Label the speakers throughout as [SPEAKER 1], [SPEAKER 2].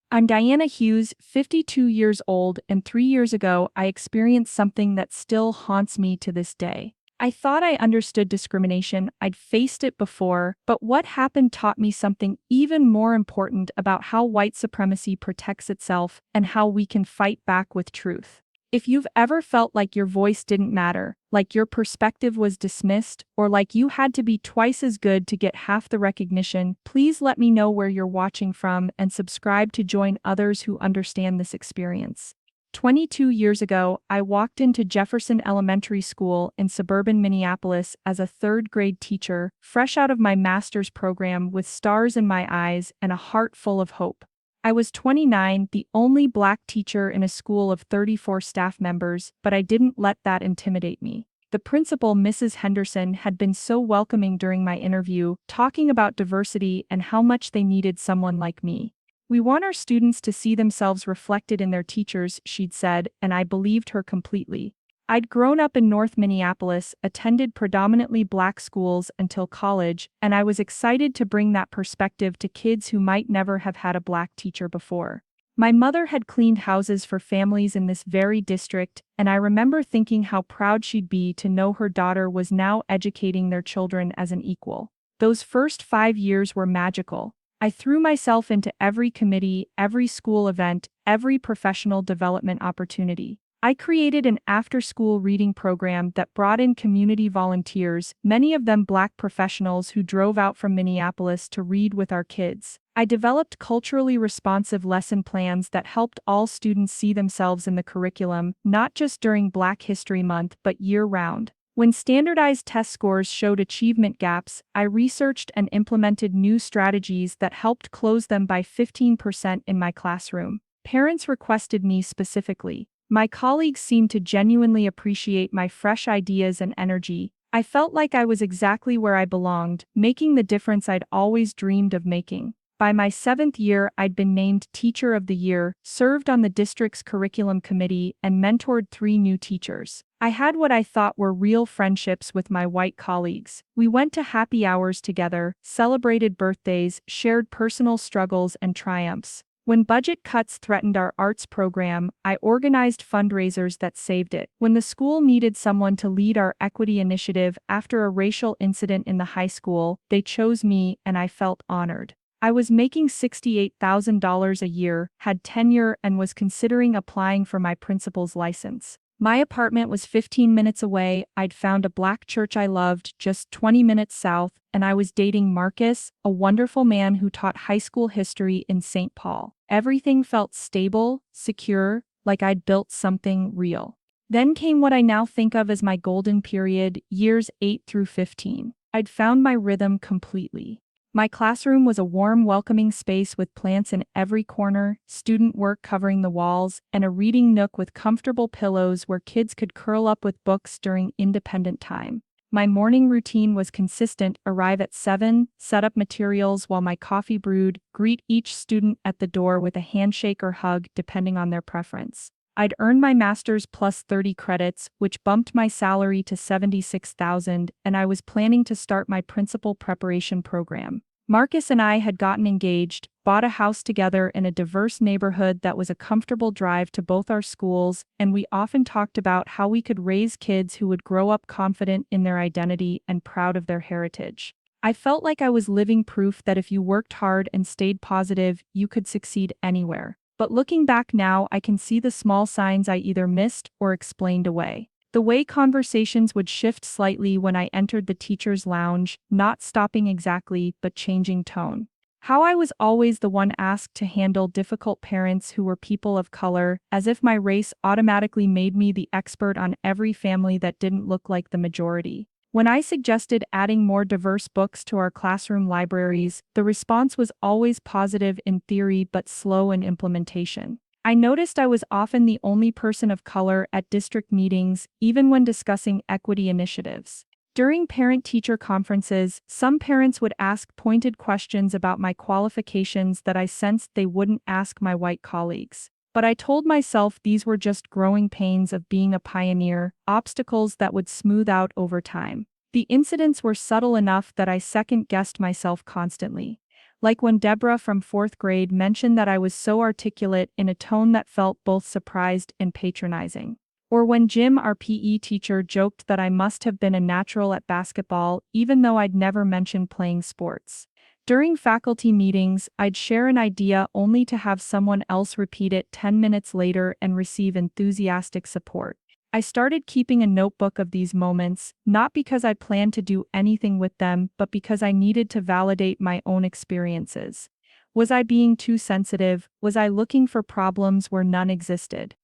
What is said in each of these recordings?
[SPEAKER 1] I'm Diana Hughes, 52 years old, and 3 years ago I experienced something that still haunts me to this day. I thought I understood discrimination, I'd faced it before, but what happened taught me something even more important about how white supremacy protects itself and how we can fight back with truth. If you've ever felt like your voice didn't matter, like your perspective was dismissed, or like you had to be twice as good to get half the recognition, please let me know where you're watching from and subscribe to join others who understand this experience. 22 years ago, I walked into Jefferson Elementary School in suburban Minneapolis as a third-grade teacher, fresh out of my master's program with stars in my eyes and a heart full of hope. I was 29, the only Black teacher in a school of 34 staff members, but I didn't let that intimidate me. The principal, Mrs. Henderson, had been so welcoming during my interview, talking about diversity and how much they needed someone like me. "We want our students to see themselves reflected in their teachers," she'd said, and I believed her completely. I'd grown up in North Minneapolis, attended predominantly Black schools until college, and I was excited to bring that perspective to kids who might never have had a Black teacher before. My mother had cleaned houses for families in this very district, and I remember thinking how proud she'd be to know her daughter was now educating their children as an equal. Those first 5 years were magical. I threw myself into every committee, every school event, every professional development opportunity. I created an after-school reading program that brought in community volunteers, many of them Black professionals who drove out from Minneapolis to read with our kids. I developed culturally responsive lesson plans that helped all students see themselves in the curriculum, not just during Black History Month but year-round. When standardized test scores showed achievement gaps, I researched and implemented new strategies that helped close them by 15% in my classroom. Parents requested me specifically. My colleagues seemed to genuinely appreciate my fresh ideas and energy. I felt like I was exactly where I belonged, making the difference I'd always dreamed of making. By my 7th year, I'd been named Teacher of the Year, served on the district's curriculum committee, and mentored 3 new teachers. I had what I thought were real friendships with my white colleagues. We went to happy hours together, celebrated birthdays, shared personal struggles and triumphs. When budget cuts threatened our arts program, I organized fundraisers that saved it. When the school needed someone to lead our equity initiative after a racial incident in the high school, they chose me, and I felt honored. I was making $68,000 a year, had tenure, and was considering applying for my principal's license. My apartment was 15 minutes away, I'd found a Black church I loved just 20 minutes south, and I was dating Marcus, a wonderful man who taught high school history in St. Paul. Everything felt stable, secure, like I'd built something real. Then came what I now think of as my golden period, years 8 through 15. I'd found my rhythm completely. My classroom was a warm, welcoming space with plants in every corner, student work covering the walls, and a reading nook with comfortable pillows where kids could curl up with books during independent time. My morning routine was consistent: arrive at 7, set up materials while my coffee brewed, greet each student at the door with a handshake or hug depending on their preference. I'd earned my master's plus 30 credits, which bumped my salary to $76,000, and I was planning to start my principal preparation program. Marcus and I had gotten engaged, bought a house together in a diverse neighborhood that was a comfortable drive to both our schools, and we often talked about how we could raise kids who would grow up confident in their identity and proud of their heritage. I felt like I was living proof that if you worked hard and stayed positive, you could succeed anywhere. But looking back now, I can see the small signs I either missed or explained away. The way conversations would shift slightly when I entered the teacher's lounge, not stopping exactly, but changing tone. How I was always the one asked to handle difficult parents who were people of color, as if my race automatically made me the expert on every family that didn't look like the majority. When I suggested adding more diverse books to our classroom libraries, the response was always positive in theory but slow in implementation. I noticed I was often the only person of color at district meetings, even when discussing equity initiatives. During parent-teacher conferences, some parents would ask pointed questions about my qualifications that I sensed they wouldn't ask my white colleagues. But I told myself these were just growing pains of being a pioneer, obstacles that would smooth out over time. The incidents were subtle enough that I second-guessed myself constantly. Like when Deborah from fourth grade mentioned that I was so articulate in a tone that felt both surprised and patronizing. Or when Jim, our PE teacher, joked that I must have been a natural at basketball even though I'd never mentioned playing sports. During faculty meetings, I'd share an idea only to have someone else repeat it 10 minutes later and receive enthusiastic support. I started keeping a notebook of these moments, not because I planned to do anything with them, but because I needed to validate my own experiences. Was I being too sensitive? Was I looking for problems where none existed?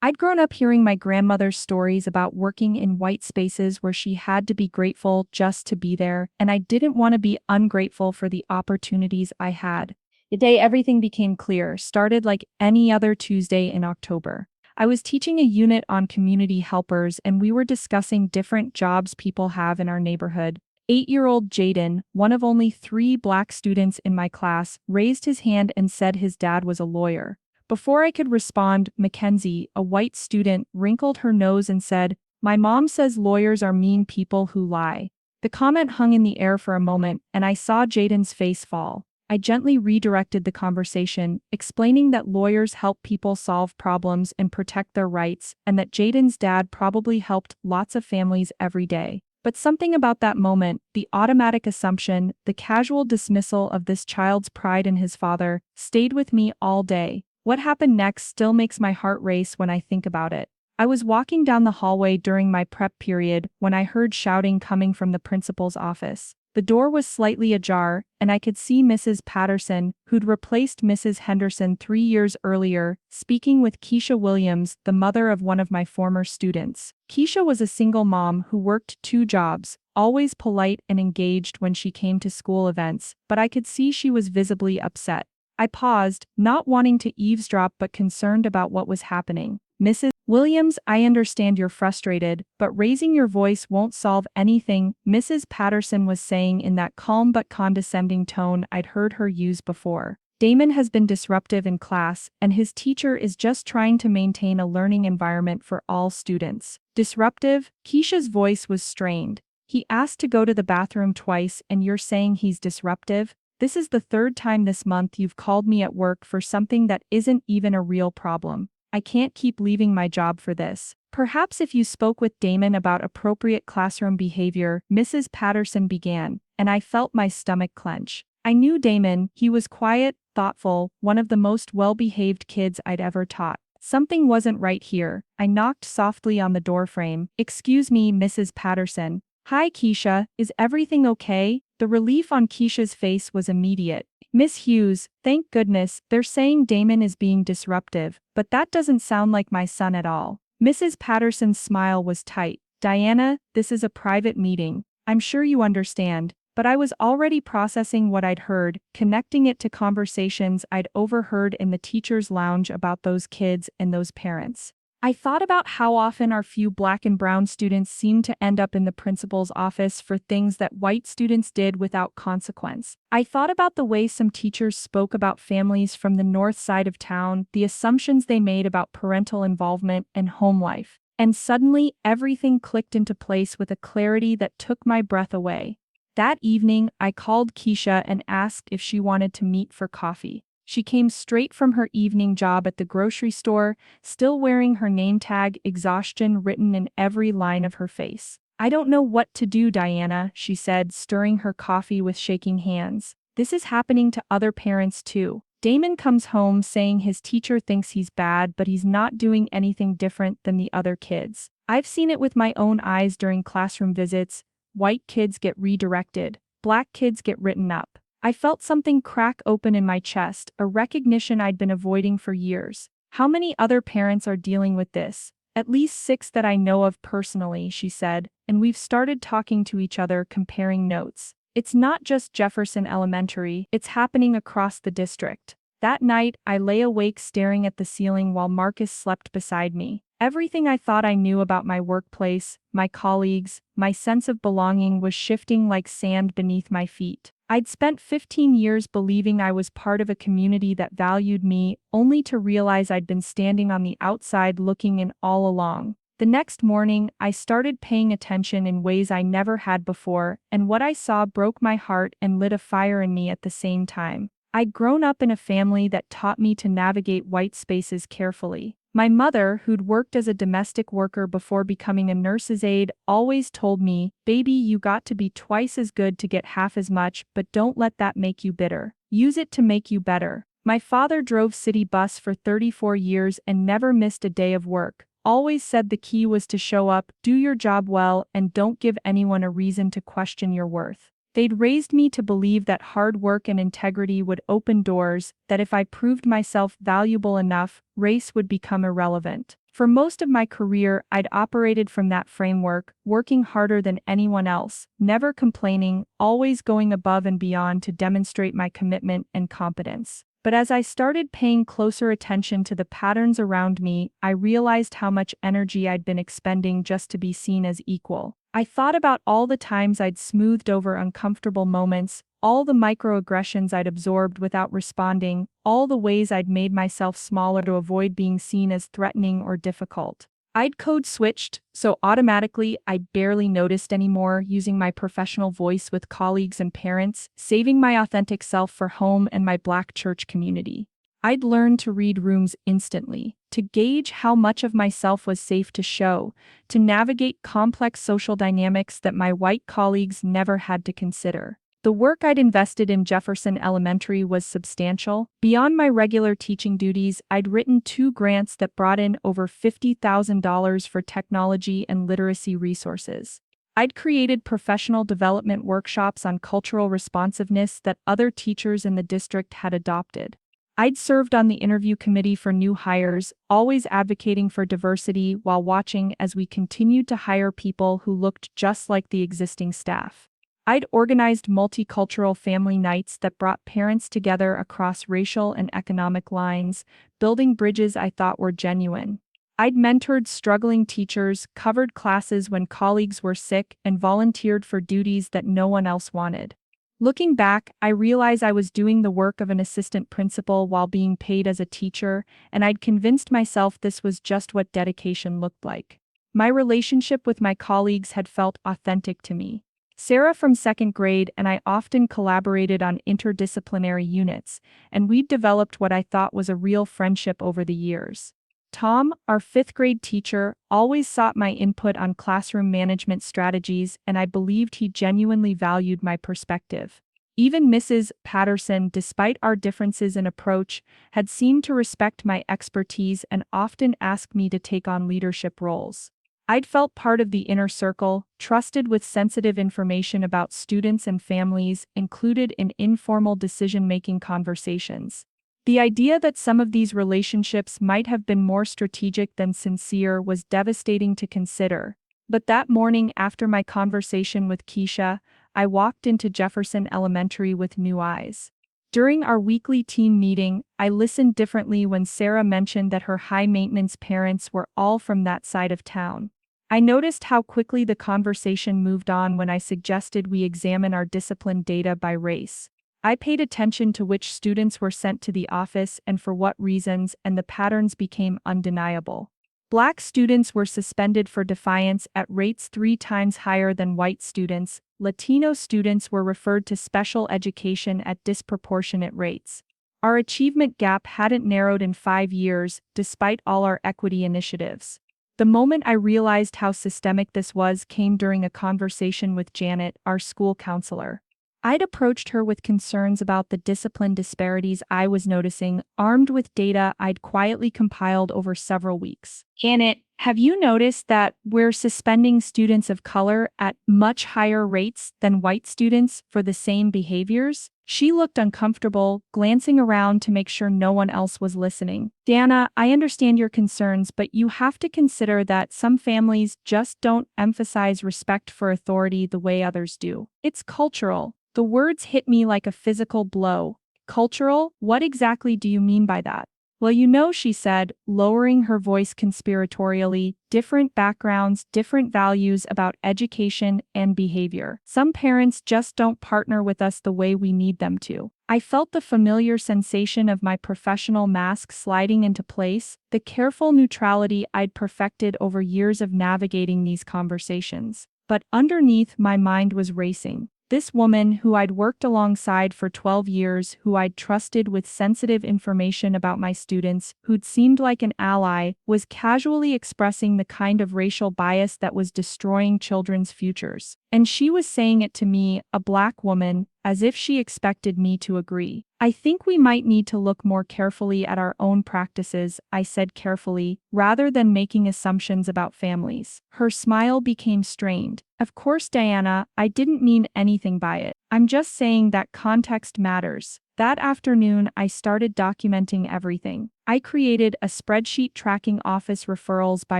[SPEAKER 1] I'd grown up hearing my grandmother's stories about working in white spaces where she had to be grateful just to be there, and I didn't want to be ungrateful for the opportunities I had. The day everything became clear started like any other Tuesday in October. I was teaching a unit on community helpers, and we were discussing different jobs people have in our neighborhood. 8-year-old Jaden, one of only 3 black students in my class, raised his hand and said his dad was a lawyer. Before I could respond, Mackenzie, a white student, wrinkled her nose and said, "My mom says lawyers are mean people who lie." The comment hung in the air for a moment, and I saw Jaden's face fall. I gently redirected the conversation, explaining that lawyers help people solve problems and protect their rights, and that Jaden's dad probably helped lots of families every day. But something about that moment, the automatic assumption, the casual dismissal of this child's pride in his father, stayed with me all day. What happened next still makes my heart race when I think about it. I was walking down the hallway during my prep period when I heard shouting coming from the principal's office. The door was slightly ajar, and I could see Mrs. Patterson, who'd replaced Mrs. Henderson 3 years earlier, speaking with Keisha Williams, the mother of one of my former students. Keisha was a single mom who worked 2 jobs, always polite and engaged when she came to school events, but I could see she was visibly upset. I paused, not wanting to eavesdrop but concerned about what was happening. "Mrs. Williams, I understand you're frustrated, but raising your voice won't solve anything," Mrs. Patterson was saying in that calm but condescending tone I'd heard her use before. "Damon has been disruptive in class, and his teacher is just trying to maintain a learning environment for all students." Disruptive? Keisha's voice was strained. "He asked to go to the bathroom twice, and you're saying he's disruptive? This is the 3rd time this month you've called me at work for something that isn't even a real problem. I can't keep leaving my job for this. Perhaps if you spoke with Damon about appropriate classroom behavior," Mrs. Patterson began, and I felt my stomach clench. I knew Damon. He was quiet, thoughtful, one of the most well-behaved kids I'd ever taught. Something wasn't right here. I knocked softly on the doorframe. "Excuse me, Mrs. Patterson." "Hi, Keisha, is everything okay?" The relief on Keisha's face was immediate. "Miss Hughes, thank goodness, they're saying Damon is being disruptive, but that doesn't sound like my son at all." Mrs. Patterson's smile was tight. "Diana, this is a private meeting. I'm sure you understand." But I was already processing what I'd heard, connecting it to conversations I'd overheard in the teacher's lounge about those kids and those parents. I thought about how often our few black and brown students seemed to end up in the principal's office for things that white students did without consequence. I thought about the way some teachers spoke about families from the north side of town, the assumptions they made about parental involvement and home life. And suddenly, everything clicked into place with a clarity that took my breath away. That evening, I called Keisha and asked if she wanted to meet for coffee. She came straight from her evening job at the grocery store, still wearing her name tag, exhaustion written in every line of her face. "I don't know what to do, Diana," she said, stirring her coffee with shaking hands. "This is happening to other parents too. Damon comes home saying his teacher thinks he's bad, but he's not doing anything different than the other kids. I've seen it with my own eyes during classroom visits. White kids get redirected. Black kids get written up." I felt something crack open in my chest, a recognition I'd been avoiding for years. "How many other parents are dealing with this?" "At least 6 that I know of personally," she said, "and we've started talking to each other, comparing notes. It's not just Jefferson Elementary, it's happening across the district." That night, I lay awake staring at the ceiling while Marcus slept beside me. Everything I thought I knew about my workplace, my colleagues, my sense of belonging was shifting like sand beneath my feet. I'd spent 15 years believing I was part of a community that valued me, only to realize I'd been standing on the outside looking in all along. The next morning, I started paying attention in ways I never had before, and what I saw broke my heart and lit a fire in me at the same time. I'd grown up in a family that taught me to navigate white spaces carefully. My mother, who'd worked as a domestic worker before becoming a nurse's aide, always told me, "Baby, you got to be twice as good to get half as much, but don't let that make you bitter. Use it to make you better." My father drove city bus for 34 years and never missed a day of work. Always said the key was to show up, do your job well, and don't give anyone a reason to question your worth. They'd raised me to believe that hard work and integrity would open doors, that if I proved myself valuable enough, race would become irrelevant. For most of my career, I'd operated from that framework, working harder than anyone else, never complaining, always going above and beyond to demonstrate my commitment and competence. But as I started paying closer attention to the patterns around me, I realized how much energy I'd been expending just to be seen as equal. I thought about all the times I'd smoothed over uncomfortable moments, all the microaggressions I'd absorbed without responding, all the ways I'd made myself smaller to avoid being seen as threatening or difficult. I'd code switched, so automatically I barely noticed anymore, using my professional voice with colleagues and parents, saving my authentic self for home and my Black church community. I'd learned to read rooms instantly, to gauge how much of myself was safe to show, to navigate complex social dynamics that my white colleagues never had to consider. The work I'd invested in Jefferson Elementary was substantial. Beyond my regular teaching duties, I'd written 2 grants that brought in over $50,000 for technology and literacy resources. I'd created professional development workshops on cultural responsiveness that other teachers in the district had adopted. I'd served on the interview committee for new hires, always advocating for diversity while watching as we continued to hire people who looked just like the existing staff. I'd organized multicultural family nights that brought parents together across racial and economic lines, building bridges I thought were genuine. I'd mentored struggling teachers, covered classes when colleagues were sick, and volunteered for duties that no one else wanted. Looking back, I realize I was doing the work of an assistant principal while being paid as a teacher, and I'd convinced myself this was just what dedication looked like. My relationship with my colleagues had felt authentic to me. Sarah from 2nd grade and I often collaborated on interdisciplinary units, and we'd developed what I thought was a real friendship over the years. Tom, our 5th grade teacher, always sought my input on classroom management strategies, and I believed he genuinely valued my perspective. Even Mrs. Patterson, despite our differences in approach, had seemed to respect my expertise and often asked me to take on leadership roles. I'd felt part of the inner circle, trusted with sensitive information about students and families, included in informal decision-making conversations. The idea that some of these relationships might have been more strategic than sincere was devastating to consider. But that morning after my conversation with Keisha, I walked into Jefferson Elementary with new eyes. During our weekly team meeting, I listened differently when Sarah mentioned that her high-maintenance parents were all from that side of town. I noticed how quickly the conversation moved on when I suggested we examine our discipline data by race. I paid attention to which students were sent to the office and for what reasons, and the patterns became undeniable. Black students were suspended for defiance at rates 3 times higher than white students. Latino students were referred to special education at disproportionate rates. Our achievement gap hadn't narrowed in 5 years, despite all our equity initiatives. The moment I realized how systemic this was came during a conversation with Janet, our school counselor. I'd approached her with concerns about the discipline disparities I was noticing, armed with data I'd quietly compiled over several weeks. Janet, have you noticed that we're suspending students of color at much higher rates than white students for the same behaviors? She looked uncomfortable, glancing around to make sure no one else was listening. Dana, I understand your concerns, but you have to consider that some families just don't emphasize respect for authority the way others do. It's cultural. The words hit me like a physical blow. Cultural? What exactly do you mean by that? Well, you know, she said, lowering her voice conspiratorially, different backgrounds, different values about education and behavior. Some parents just don't partner with us the way we need them to. I felt the familiar sensation of my professional mask sliding into place, the careful neutrality I'd perfected over years of navigating these conversations. But underneath, my mind was racing. This woman, who I'd worked alongside for 12 years, who I'd trusted with sensitive information about my students, who'd seemed like an ally, was casually expressing the kind of racial bias that was destroying children's futures. And she was saying it to me, a black woman, as if she expected me to agree. I think we might need to look more carefully at our own practices, I said carefully, rather than making assumptions about families. Her smile became strained. Of course, Diana, I didn't mean anything by it. I'm just saying that context matters. That afternoon, I started documenting everything. I created a spreadsheet tracking office referrals by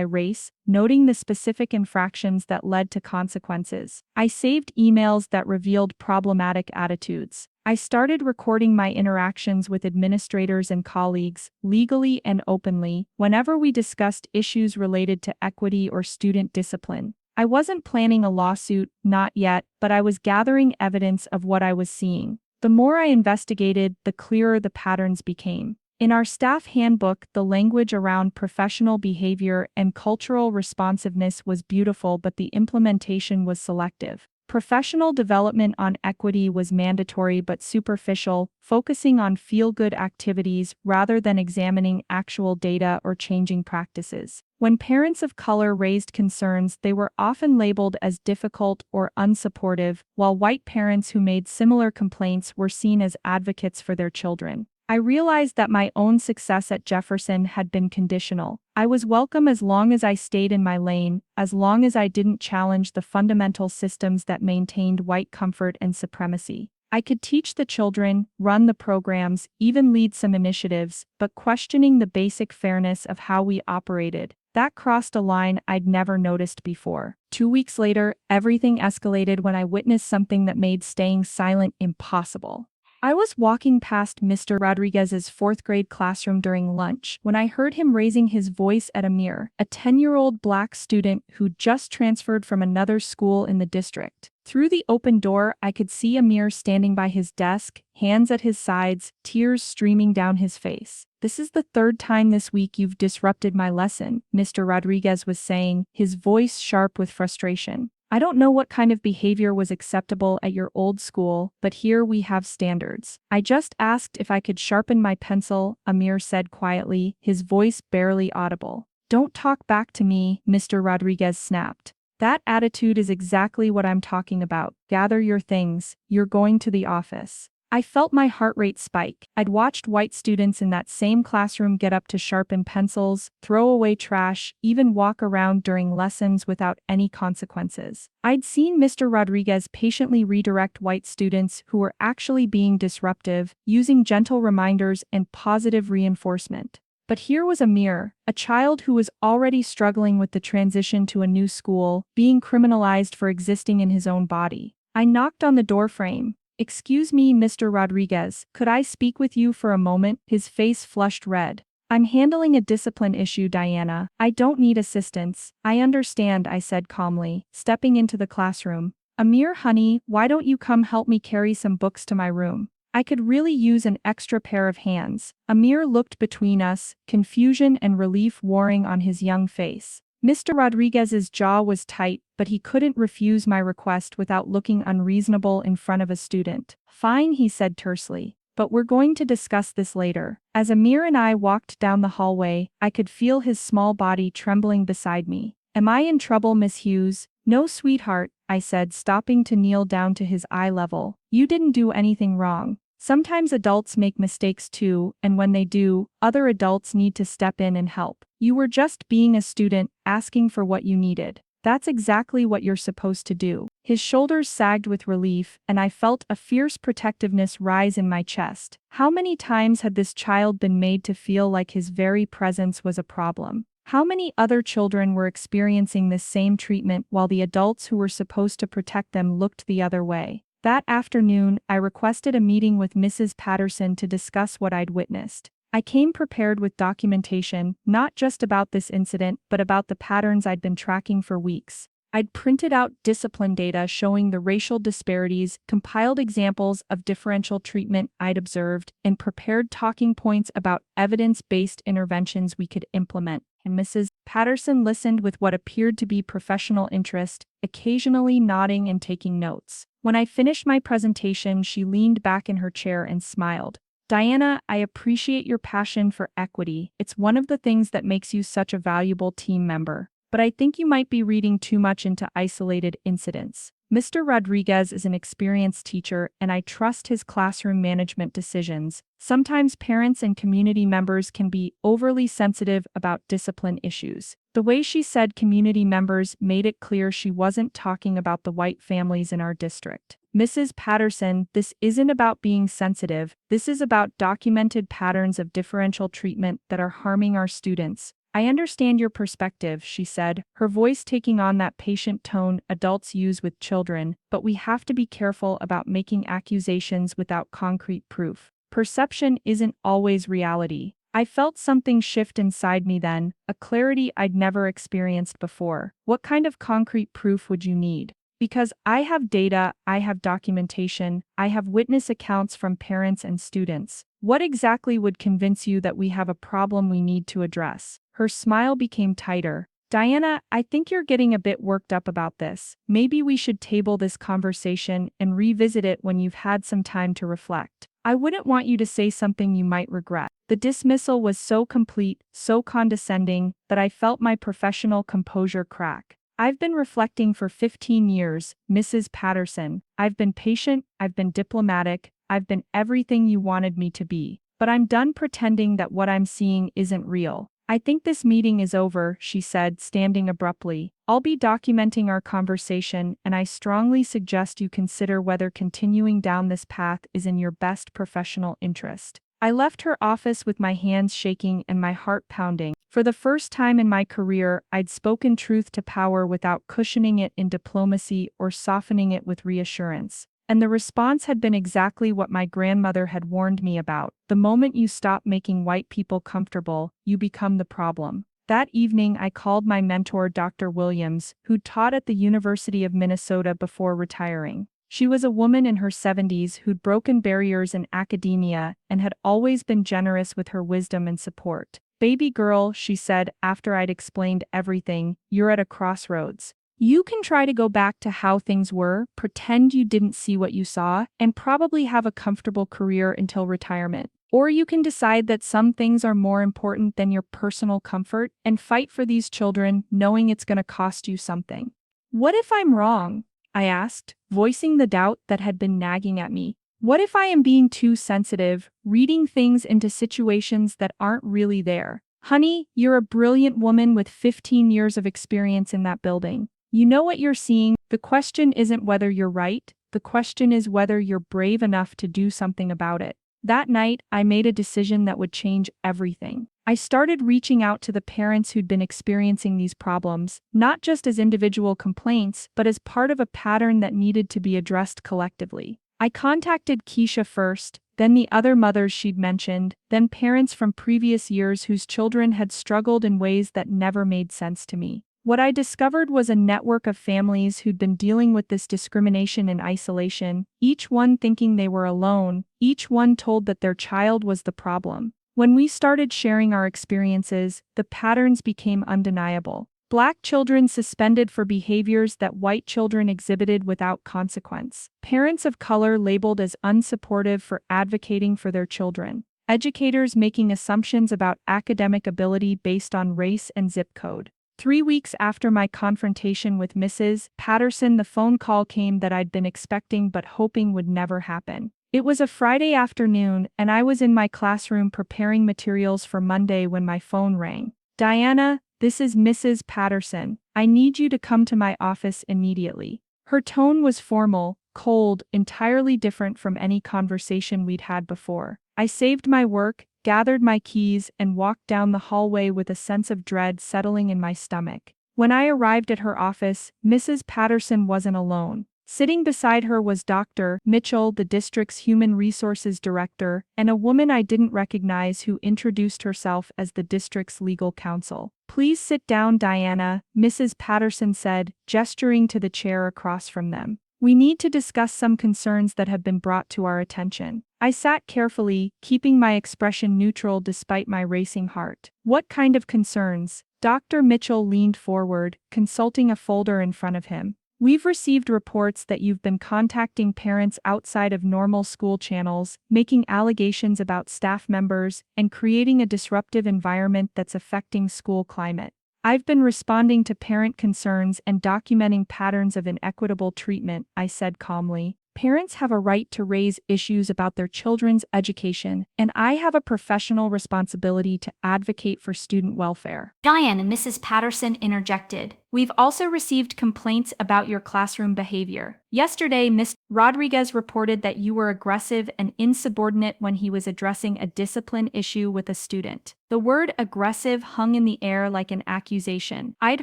[SPEAKER 1] race, noting the specific infractions that led to consequences. I saved emails that revealed problematic attitudes. I started recording my interactions with administrators and colleagues, legally and openly, whenever we discussed issues related to equity or student discipline. I wasn't planning a lawsuit, not yet, but I was gathering evidence of what I was seeing. The more I investigated, the clearer the patterns became. In our staff handbook, the language around professional behavior and cultural responsiveness was beautiful, but the implementation was selective. Professional development on equity was mandatory but superficial, focusing on feel-good activities rather than examining actual data or changing practices. When parents of color raised concerns, they were often labeled as difficult or unsupportive, while white parents who made similar complaints were seen as advocates for their children. I realized that my own success at Jefferson had been conditional. I was welcome as long as I stayed in my lane, as long as I didn't challenge the fundamental systems that maintained white comfort and supremacy. I could teach the children, run the programs, even lead some initiatives, but questioning the basic fairness of how we operated, that crossed a line I'd never noticed before. 2 weeks later, everything escalated when I witnessed something that made staying silent impossible. I was walking past Mr. Rodriguez's fourth-grade classroom during lunch when I heard him raising his voice at Amir, a 10-year-old black student who just transferred from another school in the district. Through the open door, I could see Amir standing by his desk, hands at his sides, tears streaming down his face. "This is the third time this week you've disrupted my lesson," Mr. Rodriguez was saying, his voice sharp with frustration. "I don't know what kind of behavior was acceptable at your old school, but here we have standards." "I just asked if I could sharpen my pencil," Amir said quietly, his voice barely audible. "Don't talk back to me," Mr. Rodriguez snapped. "That attitude is exactly what I'm talking about. Gather your things, you're going to the office." I felt my heart rate spike. I'd watched white students in that same classroom get up to sharpen pencils, throw away trash, even walk around during lessons without any consequences. I'd seen Mr. Rodriguez patiently redirect white students who were actually being disruptive, using gentle reminders and positive reinforcement. But here was Amir, a child who was already struggling with the transition to a new school, being criminalized for existing in his own body. I knocked on the doorframe. "Excuse me, Mr. Rodriguez, could I speak with you for a moment?" His face flushed red. "I'm handling a discipline issue, Diana. I don't need assistance." "I understand," I said calmly, stepping into the classroom. "Amir, honey, why don't you come help me carry some books to my room? I could really use an extra pair of hands." Amir looked between us, confusion and relief warring on his young face. Mr. Rodriguez's jaw was tight, but he couldn't refuse my request without looking unreasonable in front of a student. "Fine," he said tersely. "But we're going to discuss this later." As Amir and I walked down the hallway, I could feel his small body trembling beside me. "Am I in trouble, Miss Hughes?" "No, sweetheart," I said, stopping to kneel down to his eye level. "You didn't do anything wrong. Sometimes adults make mistakes too, and when they do, other adults need to step in and help. You were just being a student, asking for what you needed. That's exactly what you're supposed to do." His shoulders sagged with relief, and I felt a fierce protectiveness rise in my chest. How many times had this child been made to feel like his very presence was a problem? How many other children were experiencing this same treatment while the adults who were supposed to protect them looked the other way? That afternoon, I requested a meeting with Mrs. Patterson to discuss what I'd witnessed. I came prepared with documentation, not just about this incident, but about the patterns I'd been tracking for weeks. I'd printed out discipline data showing the racial disparities, compiled examples of differential treatment I'd observed, and prepared talking points about evidence-based interventions we could implement. And Mrs. Patterson listened with what appeared to be professional interest, occasionally nodding and taking notes. When I finished my presentation, she leaned back in her chair and smiled. Diana, I appreciate your passion for equity. It's one of the things that makes you such a valuable team member. But I think you might be reading too much into isolated incidents. Mr. Rodriguez is an experienced teacher, and I trust his classroom management decisions. Sometimes parents and community members can be overly sensitive about discipline issues. The way she said community members made it clear she wasn't talking about the white families in our district. Mrs. Patterson, this isn't about being sensitive. This is about documented patterns of differential treatment that are harming our students. I understand your perspective, she said, her voice taking on that patient tone adults use with children, but we have to be careful about making accusations without concrete proof. Perception isn't always reality. I felt something shift inside me then, a clarity I'd never experienced before. What kind of concrete proof would you need? Because I have data, I have documentation, I have witness accounts from parents and students. What exactly would convince you that we have a problem we need to address? Her smile became tighter. Diana, I think you're getting a bit worked up about this. Maybe we should table this conversation and revisit it when you've had some time to reflect. I wouldn't want you to say something you might regret. The dismissal was so complete, so condescending, that I felt my professional composure crack. I've been reflecting for 15 years, Mrs. Patterson. I've been patient, I've been diplomatic, I've been everything you wanted me to be. But I'm done pretending that what I'm seeing isn't real. I think this meeting is over, she said, standing abruptly. I'll be documenting our conversation, and I strongly suggest you consider whether continuing down this path is in your best professional interest. I left her office with my hands shaking and my heart pounding. For the first time in my career, I'd spoken truth to power without cushioning it in diplomacy or softening it with reassurance. And the response had been exactly what my grandmother had warned me about. The moment you stop making white people comfortable, you become the problem. That evening, I called my mentor, Dr. Williams, who taught at the University of Minnesota before retiring. She was a woman in her 70s who'd broken barriers in academia and had always been generous with her wisdom and support. Baby girl, she said after I'd explained everything, you're at a crossroads. You can try to go back to how things were, pretend you didn't see what you saw, and probably have a comfortable career until retirement. Or you can decide that some things are more important than your personal comfort and fight for these children, knowing it's going to cost you something. What if I'm wrong? I asked, voicing the doubt that had been nagging at me. What if I am being too sensitive, reading things into situations that aren't really there? Honey, you're a brilliant woman with 15 years of experience in that building. You know what you're seeing. The question isn't whether you're right, the question is whether you're brave enough to do something about it. That night, I made a decision that would change everything. I started reaching out to the parents who'd been experiencing these problems, not just as individual complaints, but as part of a pattern that needed to be addressed collectively. I contacted Keisha first, then the other mothers she'd mentioned, then parents from previous years whose children had struggled in ways that never made sense to me. What I discovered was a network of families who'd been dealing with this discrimination in isolation, each one thinking they were alone, each one told that their child was the problem. When we started sharing our experiences, the patterns became undeniable. Black children suspended for behaviors that white children exhibited without consequence. Parents of color labeled as unsupportive for advocating for their children. Educators making assumptions about academic ability based on race and zip code. 3 weeks after my confrontation with Mrs. Patterson, the phone call came that I'd been expecting but hoping would never happen. It was a Friday afternoon, and I was in my classroom preparing materials for Monday when my phone rang. Diana, this is Mrs. Patterson. I need you to come to my office immediately. Her tone was formal, cold, entirely different from any conversation we'd had before. I saved my work, gathered my keys, and walked down the hallway with a sense of dread settling in my stomach. When I arrived at her office, Mrs. Patterson wasn't alone. Sitting beside her was Dr. Mitchell, the district's human resources director, and a woman I didn't recognize who introduced herself as the district's legal counsel. "Please sit down, Diana," Mrs. Patterson said, gesturing to the chair across from them. "We need to discuss some concerns that have been brought to our attention." I sat carefully, keeping my expression neutral despite my racing heart. "What kind of concerns?" Dr. Mitchell leaned forward, consulting a folder in front of him. "We've received reports that you've been contacting parents outside of normal school channels, making allegations about staff members, and creating a disruptive environment that's affecting school climate. I've been responding to parent concerns and documenting patterns of inequitable treatment," I said calmly. "Parents have a right to raise issues about their children's education, and I have a professional responsibility to advocate for student welfare."
[SPEAKER 2] Diane and Mrs. Patterson interjected. "We've also received complaints about your classroom behavior. Yesterday, Ms. Rodriguez reported that you were aggressive and insubordinate when he was addressing a discipline issue with a student." The word aggressive hung in the air like an accusation. I'd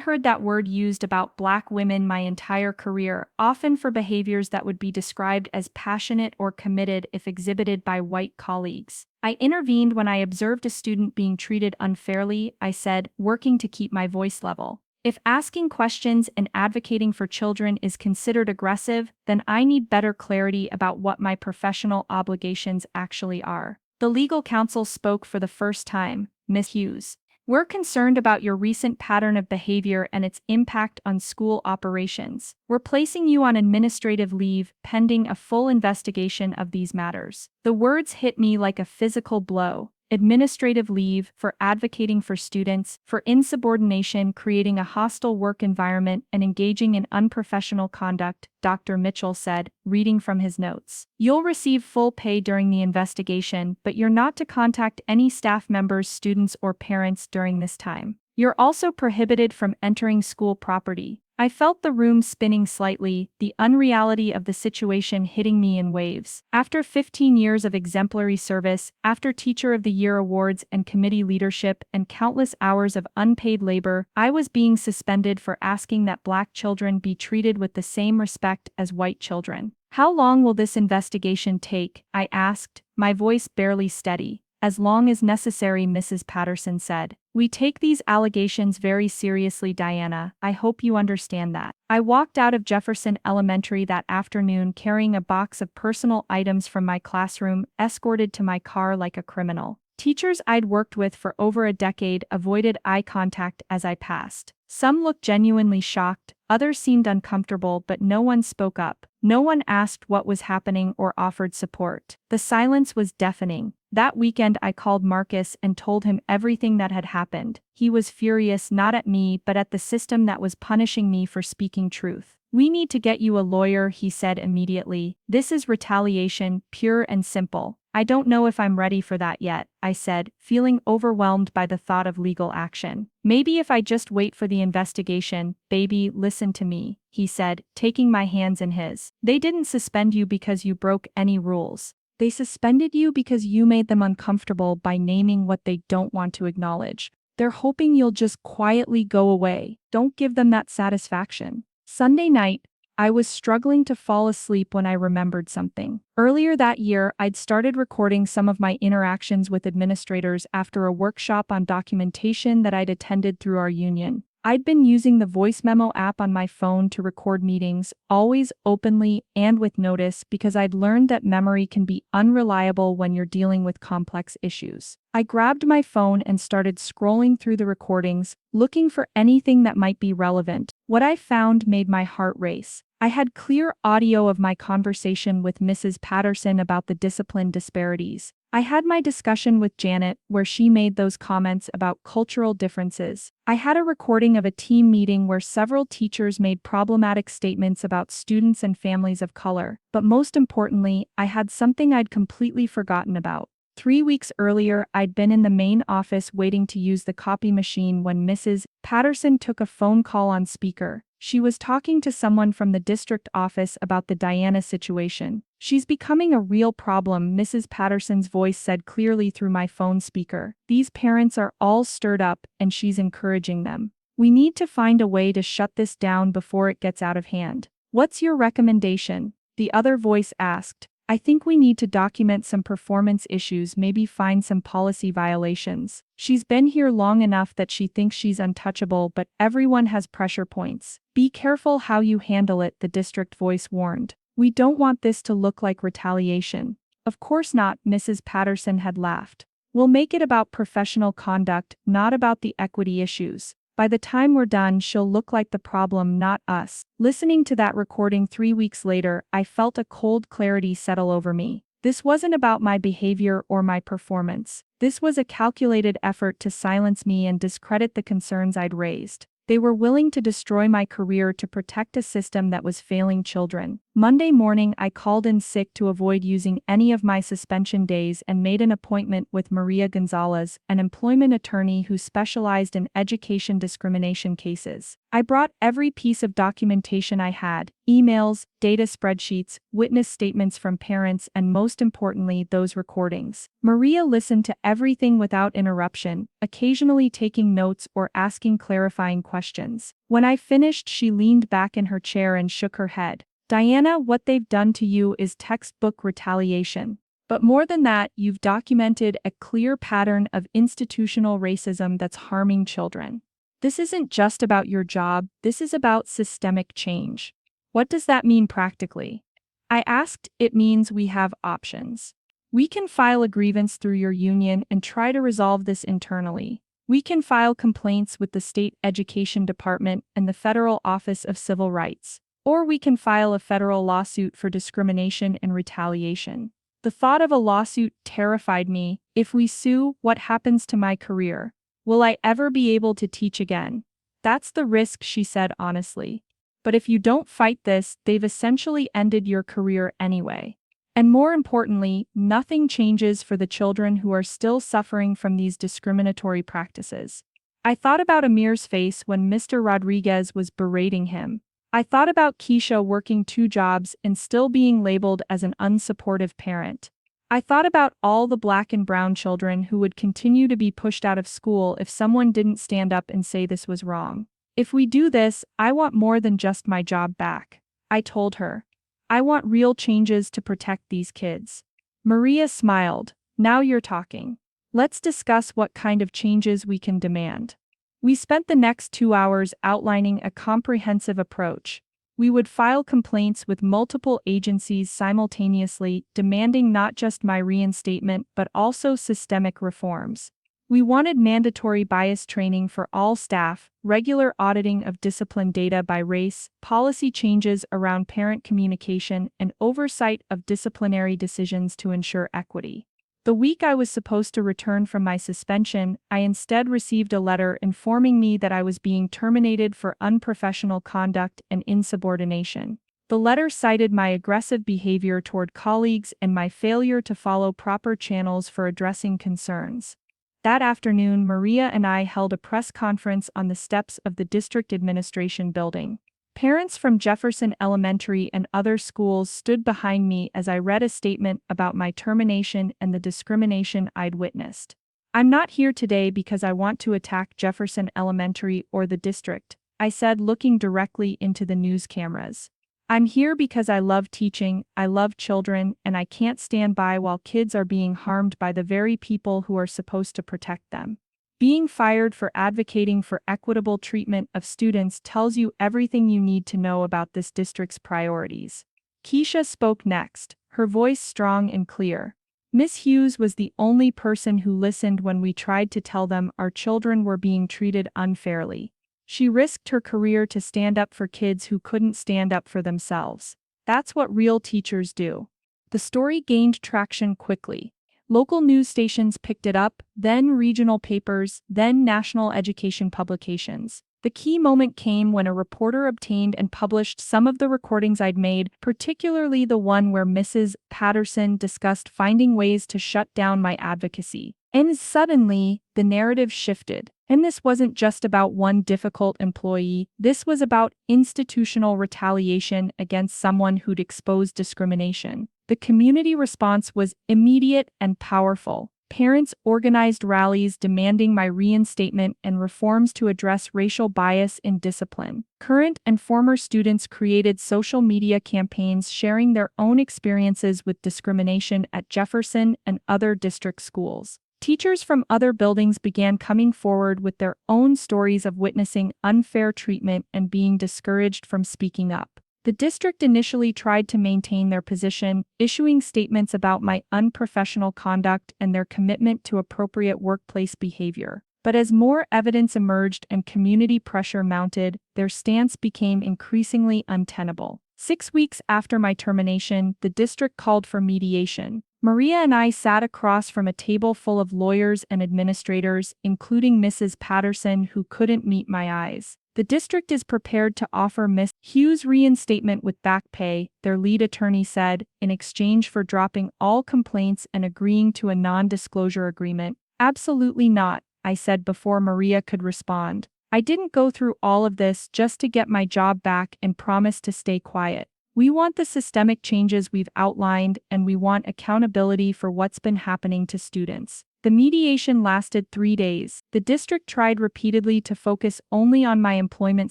[SPEAKER 2] heard that word used about Black women my entire career, often for behaviors that would be described as passionate or committed if exhibited by white colleagues. I intervened when I observed a student being treated unfairly, I said, working to keep my voice level. "If asking questions and advocating for children is considered aggressive, then I need better clarity about what my professional obligations actually are." The legal counsel spoke for the first time. "Ms. Hughes, we're concerned about your recent pattern of behavior and its impact on school operations. We're placing you on administrative leave pending a full investigation of these matters." The words hit me like a physical blow. Administrative leave for advocating for students, for insubordination, creating a hostile work environment, and engaging in unprofessional conduct, Dr. Mitchell said, reading from his notes. "You'll receive full pay during the investigation, but you're not to contact any staff members, students, or parents during this time. You're also prohibited from entering school property." I felt the room spinning slightly, the unreality of the situation hitting me in waves. After 15 years of exemplary service, after Teacher of the Year awards and committee leadership and countless hours of unpaid labor, I was being suspended for asking that Black children be treated with the same respect as white children. "How long will this investigation take?" I asked, my voice barely steady. "As long as necessary," Mrs. Patterson said. "We take these allegations very seriously, Diana. I hope you understand that." I walked out of Jefferson Elementary that afternoon carrying a box of personal items from my classroom, escorted to my car like a criminal. Teachers I'd worked with for over a decade avoided eye contact as I passed. Some looked genuinely shocked, others seemed uncomfortable, but no one spoke up. No one asked what was happening or offered support. The silence was deafening. That weekend I called Marcus and told him everything that had happened. He was furious not at me but at the system that was punishing me for speaking truth. "We need to get you a lawyer," he said immediately. "This is retaliation, pure and simple." "I don't know if I'm ready for that yet," I said, feeling overwhelmed by the thought of legal action. "Maybe if I just wait for the investigation." "Baby, listen to me," he said, taking my hands in his. "They didn't suspend you because you broke any rules. They suspended you because you made them uncomfortable by naming what they don't want to acknowledge. They're hoping you'll just quietly go away. Don't give them that satisfaction." Sunday night, I was struggling to fall asleep when I remembered something. Earlier that year, I'd started recording some of my interactions with administrators after a workshop on documentation that I'd attended through our union. I'd been using the voice memo app on my phone to record meetings, always openly and with notice, because I'd learned that memory can be unreliable when you're dealing with complex issues. I grabbed my phone and started scrolling through the recordings, looking for anything that might be relevant. What I found made my heart race. I had clear audio of my conversation with Mrs. Patterson about the discipline disparities. I had my discussion with Janet, where she made those comments about cultural differences. I had a recording of a team meeting where several teachers made problematic statements about students and families of color. But most importantly, I had something I'd completely forgotten about. 3 weeks earlier, I'd been in the main office waiting to use the copy machine when Mrs. Patterson took a phone call on speaker. She was talking to someone from the district office about the Diana situation. "She's becoming a real problem," Mrs. Patterson's voice said clearly through my phone speaker. "These parents are all stirred up, and she's encouraging them. We need to find a way to shut this down before it gets out of hand."
[SPEAKER 1] What's your recommendation? The other voice asked. I think we need to document some performance issues, maybe find some policy violations. She's been here long enough that she thinks she's untouchable, but everyone has pressure points. Be careful how you handle it, the district voice warned. We don't want this to look like retaliation. Of course not, Mrs. Patterson had laughed. We'll make it about professional conduct, not about the equity issues. By the time we're done, she'll look like the problem, not us. Listening to that recording 3 weeks later, I felt a cold clarity settle over me. This wasn't about my behavior or my performance. This was a calculated effort to silence me and discredit the concerns I'd raised. They were willing to destroy my career to protect a system that was failing children. Monday morning, I called in sick to avoid using any of my suspension days and made an appointment with Maria Gonzalez, an employment attorney who specialized in education discrimination cases. I brought every piece of documentation I had: emails, data spreadsheets, witness statements from parents, and most importantly, those recordings. Maria listened to everything without interruption, occasionally taking notes or asking clarifying questions. When I finished, she leaned back in her chair and shook her head. Diana, what they've done to you is textbook retaliation. But more than that, you've documented a clear pattern of institutional racism that's harming children. This isn't just about your job, this is about systemic change. What does that mean practically? I asked. It means we have options. We can file a grievance through your union and try to resolve this internally. We can file complaints with the state education department and the Federal Office of Civil Rights. Or we can file a federal lawsuit for discrimination and retaliation. The thought of a lawsuit terrified me. If we sue, what happens to my career? Will I ever be able to teach again? That's the risk, she said honestly. But if you don't fight this, they've essentially ended your career anyway. And more importantly, nothing changes for the children who are still suffering from these discriminatory practices. I thought about Amir's face when Mr. Rodriguez was berating him. I thought about Keisha working 2 jobs and still being labeled as an unsupportive parent. I thought about all the black and brown children who would continue to be pushed out of school if someone didn't stand up and say this was wrong. If we do this, I want more than just my job back. I told her. I want real changes to protect these kids. Maria smiled. Now you're talking. Let's discuss what kind of changes we can demand. We spent the next 2 hours outlining a comprehensive approach. We would file complaints with multiple agencies simultaneously, demanding not just my reinstatement but also systemic reforms. We wanted mandatory bias training for all staff, regular auditing of discipline data by race, policy changes around parent communication, and oversight of disciplinary decisions to ensure equity. The week I was supposed to return from my suspension, I instead received a letter informing me that I was being terminated for unprofessional conduct and insubordination. The letter cited my aggressive behavior toward colleagues and my failure to follow proper channels for addressing concerns. That afternoon, Maria and I held a press conference on the steps of the district administration building. Parents from Jefferson Elementary and other schools stood behind me as I read a statement about my termination and the discrimination I'd witnessed. I'm not here today because I want to attack Jefferson Elementary or the district, I said, looking directly into the news cameras. I'm here because I love teaching, I love children, and I can't stand by while kids are being harmed by the very people who are supposed to protect them. Being fired for advocating for equitable treatment of students tells you everything you need to know about this district's priorities. Keisha spoke next, her voice strong and clear. Miss Hughes was the only person who listened when we tried to tell them our children were being treated unfairly. She risked her career to stand up for kids who couldn't stand up for themselves. That's what real teachers do. The story gained traction quickly. Local news stations picked it up, then regional papers, then national education publications. The key moment came when a reporter obtained and published some of the recordings I'd made, particularly the one where Mrs. Patterson discussed finding ways to shut down my advocacy. And suddenly, the narrative shifted. And this wasn't just about one difficult employee, this was about institutional retaliation against someone who'd exposed discrimination. The community response was immediate and powerful. Parents organized rallies demanding my reinstatement and reforms to address racial bias in discipline. Current and former students created social media campaigns sharing their own experiences with discrimination at Jefferson and other district schools. Teachers from other buildings began coming forward with their own stories of witnessing unfair treatment and being discouraged from speaking up. The district initially tried to maintain their position, issuing statements about my unprofessional conduct and their commitment to appropriate workplace behavior. But as more evidence emerged and community pressure mounted, their stance became increasingly untenable. 6 weeks after my termination, the district called for mediation. Maria and I sat across from a table full of lawyers and administrators, including Mrs. Patterson, who couldn't meet my eyes. The district is prepared to offer Miss Hughes reinstatement with back pay, their lead attorney said, in exchange for dropping all complaints and agreeing to a non-disclosure agreement. Absolutely not, I said before Maria could respond. I didn't go through all of this just to get my job back and promise to stay quiet. We want the systemic changes we've outlined, and we want accountability for what's been happening to students. The mediation lasted 3 days. The district tried repeatedly to focus only on my employment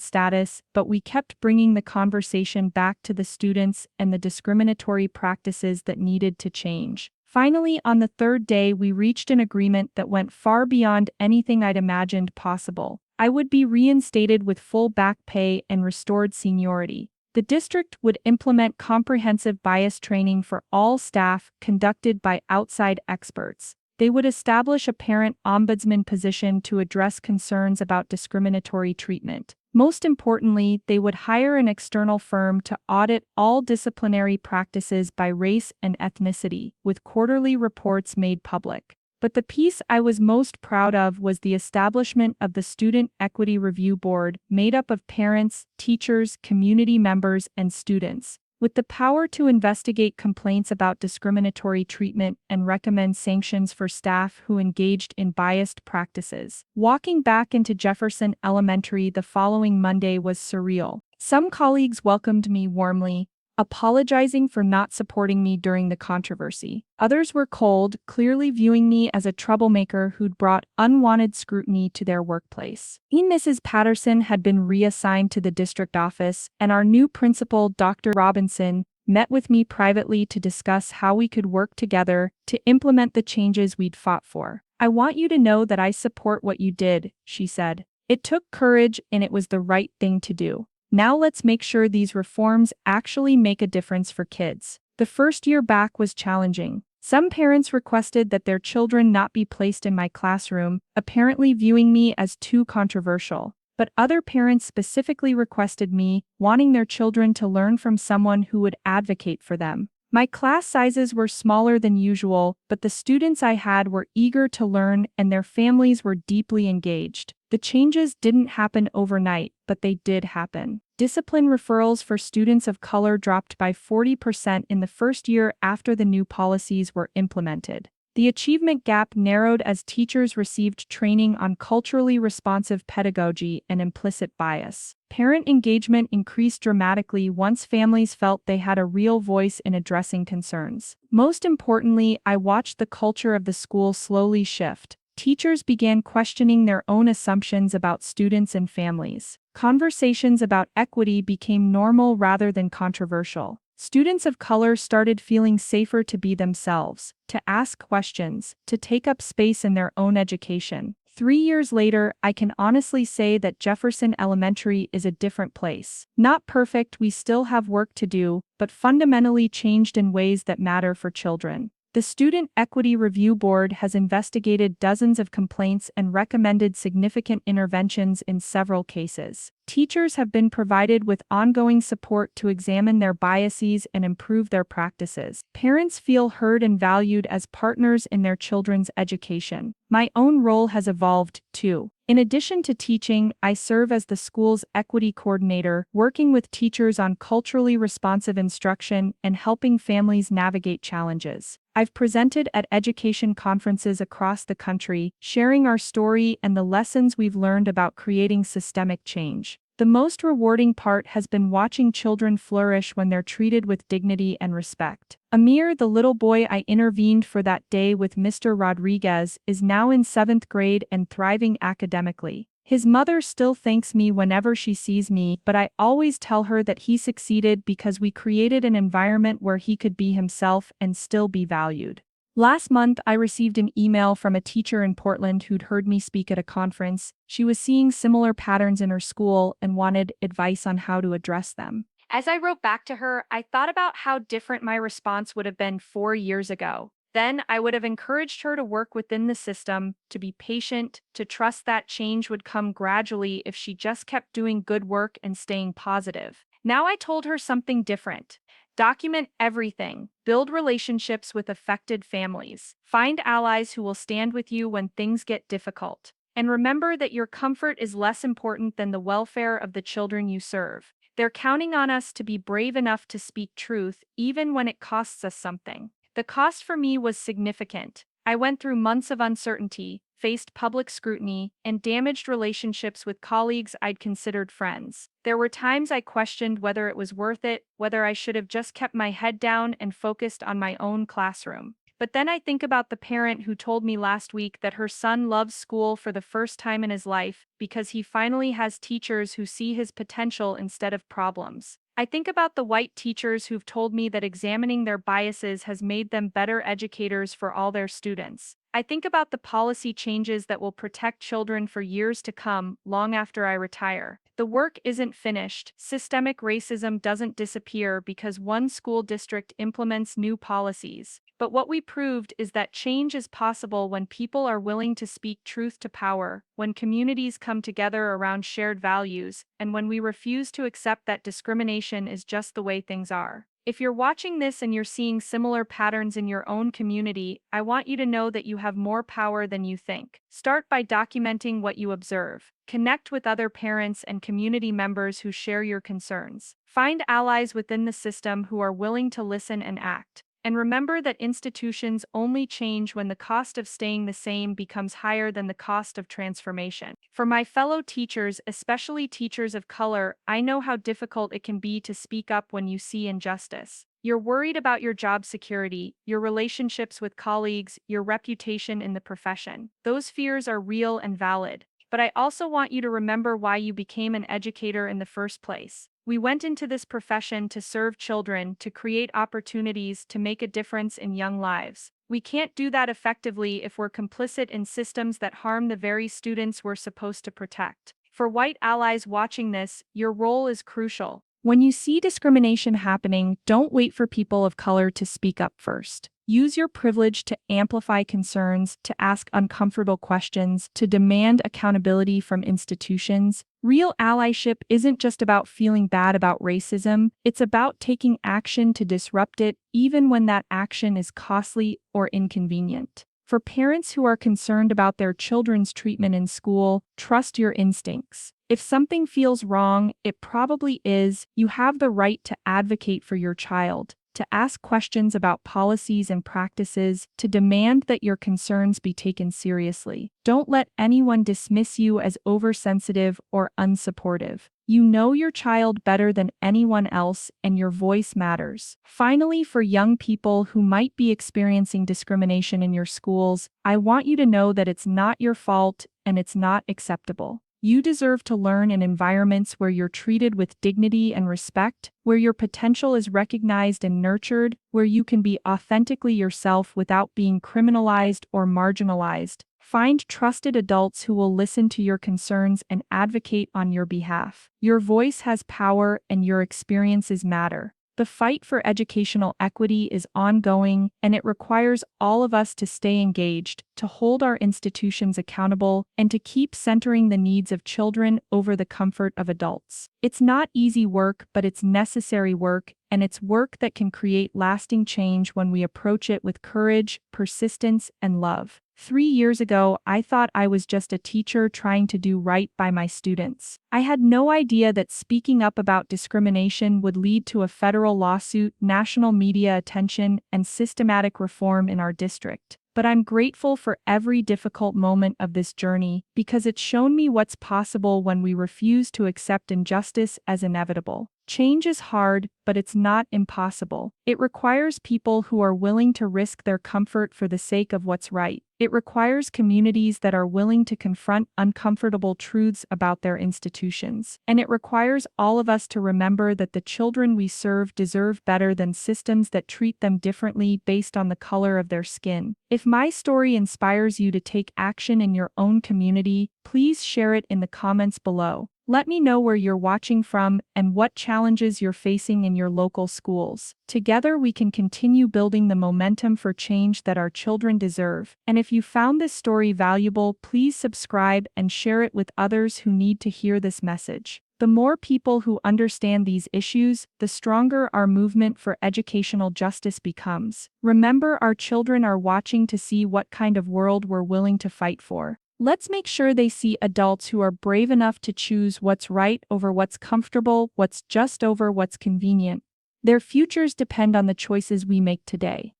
[SPEAKER 1] status, but we kept bringing the conversation back to the students and the discriminatory practices that needed to change. Finally, on the 3rd day, we reached an agreement that went far beyond anything I'd imagined possible. I would be reinstated with full back pay and restored seniority. The district would implement comprehensive bias training for all staff conducted by outside experts. They would establish a parent ombudsman position to address concerns about discriminatory treatment. Most importantly, they would hire an external firm to audit all disciplinary practices by race and ethnicity, with quarterly reports made public. But the piece I was most proud of was the establishment of the Student Equity Review Board, made up of parents, teachers, community members, and students, with the power to investigate complaints about discriminatory treatment and recommend sanctions for staff who engaged in biased practices. Walking back into Jefferson Elementary the following Monday was surreal. Some colleagues welcomed me warmly, apologizing for not supporting me during the controversy. Others were cold, clearly viewing me as a troublemaker who'd brought unwanted scrutiny to their workplace. Mrs. Patterson had been reassigned to the district office, and our new principal, Dr. Robinson, met with me privately to discuss how we could work together to implement the changes we'd fought for. "I want you to know that I support what you did," she said. "It took courage, and it was the right thing to do. Now let's make sure these reforms actually make a difference for kids." The first year back was challenging. Some parents requested that their children not be placed in my classroom, apparently viewing me as too controversial. But other parents specifically requested me, wanting their children to learn from someone who would advocate for them. My class sizes were smaller than usual, but the students I had were eager to learn and their families were deeply engaged. The changes didn't happen overnight, but they did happen. Discipline referrals for students of color dropped by 40% in the first year after the new policies were implemented. The achievement gap narrowed as teachers received training on culturally responsive pedagogy and implicit bias. Parent engagement increased dramatically once families felt they had a real voice in addressing concerns. Most importantly, I watched the culture of the school slowly shift. Teachers began questioning their own assumptions about students and families. Conversations about equity became normal rather than controversial. Students of color started feeling safer to be themselves, to ask questions, to take up space in their own education. 3 years later, I can honestly say that Jefferson Elementary is a different place. Not perfect, we still have work to do, but fundamentally changed in ways that matter for children. The Student Equity Review Board has investigated dozens of complaints and recommended significant interventions in several cases. Teachers have been provided with ongoing support to examine their biases and improve their practices. Parents feel heard and valued as partners in their children's education. My own role has evolved, too. In addition to teaching, I serve as the school's equity coordinator, working with teachers on culturally responsive instruction and helping families navigate challenges. I've presented at education conferences across the country, sharing our story and the lessons we've learned about creating systemic change. The most rewarding part has been watching children flourish when they're treated with dignity and respect. Amir, the little boy I intervened for that day with Mr. Rodriguez, is now in 7th grade and thriving academically. His mother still thanks me whenever she sees me, but I always tell her that he succeeded because we created an environment where he could be himself and still be valued. Last month, I received an email from a teacher in Portland who'd heard me speak at a conference. She was seeing similar patterns in her school and wanted advice on how to address them. As I wrote back to her, I thought about how different my response would have been 4 years ago. Then I would have encouraged her to work within the system, to be patient, to trust that change would come gradually if she just kept doing good work and staying positive. Now I told her something different. Document everything. Build relationships with affected families. Find allies who will stand with you when things get difficult. And remember that your comfort is less important than the welfare of the children you serve. They're counting on us to be brave enough to speak truth, even when it costs us something. The cost for me was significant. I went through months of uncertainty, faced public scrutiny, and damaged relationships with colleagues I'd considered friends. There were times I questioned whether it was worth it, whether I should have just kept my head down and focused on my own classroom. But then I think about the parent who told me last week that her son loves school for the first time in his life because he finally has teachers who see his potential instead of problems. I think about the white teachers who've told me that examining their biases has made them better educators for all their students. I think about the policy changes that will protect children for years to come, long after I retire. The work isn't finished. Systemic racism doesn't disappear because one school district implements new policies. But what we proved is that change is possible when people are willing to speak truth to power, when communities come together around shared values, and when we refuse to accept that discrimination is just the way things are. If you're watching this and you're seeing similar patterns in your own community, I want you to know that you have more power than you think. Start by documenting what you observe. Connect with other parents and community members who share your concerns. Find allies within the system who are willing to listen and act. And remember that institutions only change when the cost of staying the same becomes higher than the cost of transformation. For my fellow teachers, especially teachers of color, I know how difficult it can be to speak up when you see injustice. You're worried about your job security, your relationships with colleagues, your reputation in the profession. Those fears are real and valid. But I also want you to remember why you became an educator in the first place. We went into this profession to serve children, to create opportunities, to make a difference in young lives. We can't do that effectively if we're complicit in systems that harm the very students we're supposed to protect. For white allies watching this, your role is crucial. When you see discrimination happening, don't wait for people of color to speak up first. Use your privilege to amplify concerns, to ask uncomfortable questions, to demand accountability from institutions. Real allyship isn't just about feeling bad about racism, it's about taking action to disrupt it, even when that action is costly or inconvenient. For parents who are concerned about their children's treatment in school, trust your instincts. If something feels wrong, it probably is. You have the right to advocate for your child, to ask questions about policies and practices, to demand that your concerns be taken seriously. Don't let anyone dismiss you as oversensitive or unsupportive. You know your child better than anyone else, and your voice matters. Finally, for young people who might be experiencing discrimination in your schools, I want you to know that it's not your fault and it's not acceptable. You deserve to learn in environments where you're treated with dignity and respect, where your potential is recognized and nurtured, where you can be authentically yourself without being criminalized or marginalized. Find trusted adults who will listen to your concerns and advocate on your behalf. Your voice has power and your experiences matter. The fight for educational equity is ongoing, and it requires all of us to stay engaged, to hold our institutions accountable, and to keep centering the needs of children over the comfort of adults. It's not easy work, but it's necessary work, and it's work that can create lasting change when we approach it with courage, persistence, and love. 3 years ago, I thought I was just a teacher trying to do right by my students. I had no idea that speaking up about discrimination would lead to a federal lawsuit, national media attention, and systematic reform in our district. but I'm grateful for every difficult moment of this journey because it's shown me what's possible when we refuse to accept injustice as inevitable. Change is hard, but it's not impossible. It requires people who are willing to risk their comfort for the sake of what's right. It requires communities that are willing to confront uncomfortable truths about their institutions. And it requires all of us to remember that the children we serve deserve better than systems that treat them differently based on the color of their skin. If my story inspires you to take action in your own community, please share it in the comments below. Let me know where you're watching from and what challenges you're facing in your local schools. Together we can continue building the momentum for change that our children deserve. And if you found this story valuable, please subscribe and share it with others who need to hear this message. The more people who understand these issues, the stronger our movement for educational justice becomes. Remember, our children are watching to see what kind of world we're willing to fight for. Let's make sure they see adults who are brave enough to choose what's right over what's comfortable, what's just over what's convenient. Their futures depend on the choices we make today.